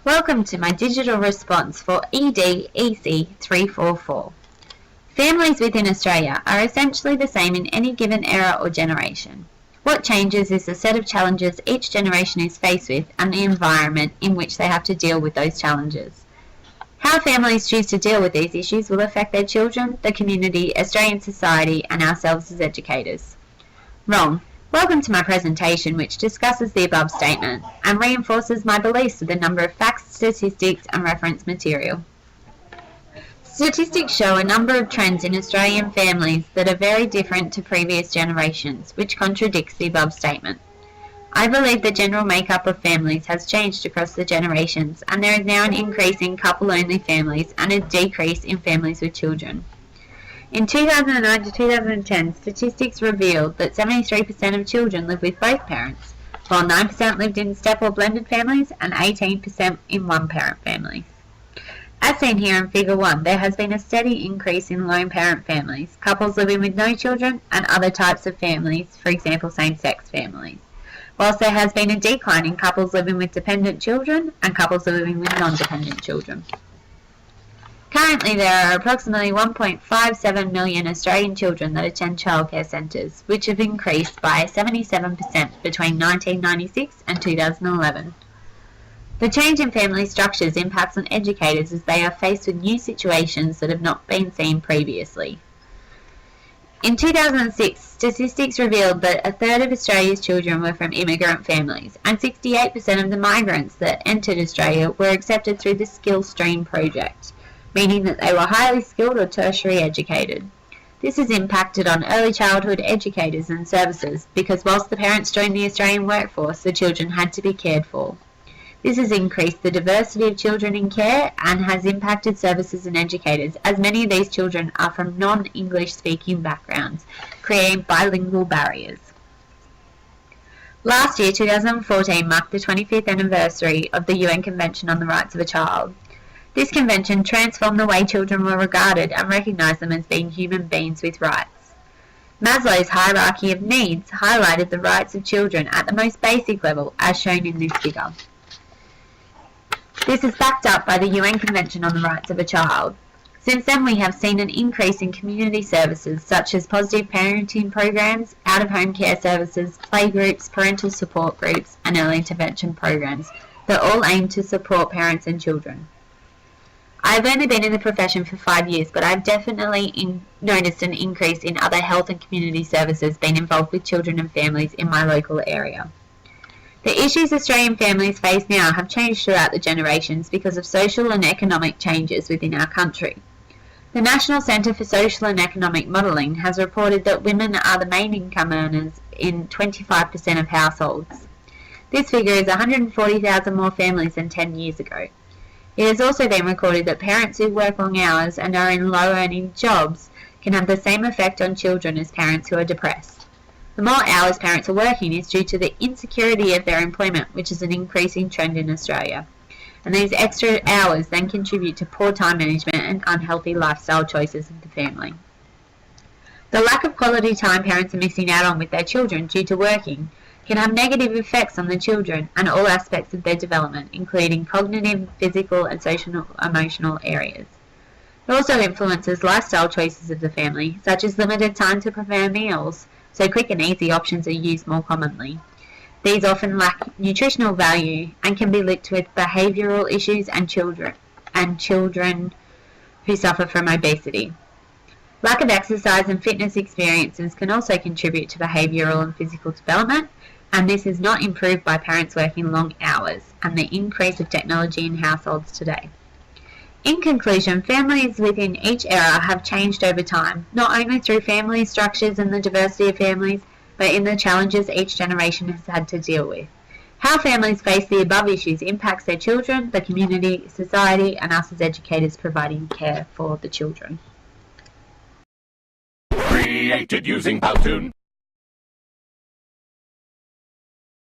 Welcome to my digital response for ED-EC 344. Families within Australia are essentially the same in any given era or generation. What changes is the set of challenges each generation is faced with and the environment in which they have to deal with those challenges. How families choose to deal with these issues will affect their children, the community, Australian society, and ourselves as educators. Wrong. Welcome to my presentation, which discusses the above statement and reinforces my beliefs with a number of facts, statistics and reference material. Statistics show a number of trends in Australian families that are very different to previous generations, which contradicts the above statement. I believe the general makeup of families has changed across the generations, and there is now an increase in couple-only families and a decrease in families with children. In 2009 to 2010, statistics revealed that 73% of children live with both parents, while 9% lived in step or blended families and 18% in one-parent families. As seen here in Figure 1, there has been a steady increase in lone parent families, couples living with no children, and other types of families, for example same-sex families, whilst there has been a decline in couples living with dependent children and couples living with non-dependent children. Currently, there are approximately 1.57 million Australian children that attend childcare centres, which have increased by 77% between 1996 and 2011. The change in family structures impacts on educators as they are faced with new situations that have not been seen previously. In 2006, statistics revealed that a third of Australia's children were from immigrant families, and 68% of the migrants that entered Australia were accepted through the Skills Stream project, meaning that they were highly skilled or tertiary educated. This has impacted on early childhood educators and services because whilst the parents joined the Australian workforce, the children had to be cared for. This has increased the diversity of children in care and has impacted services and educators, as many of these children are from non-English speaking backgrounds, creating bilingual barriers. Last year, 2014, marked the 25th anniversary of the UN Convention on the Rights of a Child. This convention transformed the way children were regarded and recognised them as being human beings with rights. Maslow's hierarchy of needs highlighted the rights of children at the most basic level, as shown in this figure. This is backed up by the UN Convention on the Rights of a Child. Since then, we have seen an increase in community services such as positive parenting programs, out-of-home care services, playgroups, parental support groups, and early intervention programs that all aim to support parents and children. I've only been in the profession for 5 years, but I've definitely noticed an increase in other health and community services being involved with children and families in my local area. The issues Australian families face now have changed throughout the generations because of social and economic changes within our country. The National Centre for Social and Economic Modelling has reported that women are the main income earners in 25% of households. This figure is 140,000 more families than 10 years ago. It has also been recorded that parents who work long hours and are in low-earning jobs can have the same effect on children as parents who are depressed. The more hours parents are working is due to the insecurity of their employment, which is an increasing trend in Australia. And these extra hours then contribute to poor time management and unhealthy lifestyle choices of the family. The lack of quality time parents are missing out on with their children due to working can have negative effects on the children and all aspects of their development, including cognitive, physical and social emotional areas. It also influences lifestyle choices of the family, such as limited time to prepare meals, so quick and easy options are used more commonly. These often lack nutritional value and can be linked with behavioural issues and children who suffer from obesity. Lack of exercise and fitness experiences can also contribute to behavioural and physical development, and this is not improved by parents working long hours and the increase of technology in households today. In conclusion, families within each era have changed over time, not only through family structures and the diversity of families, but in the challenges each generation has had to deal with. How families face the above issues impacts their children, the community, society, and us as educators providing care for the children. Created using Powtoon.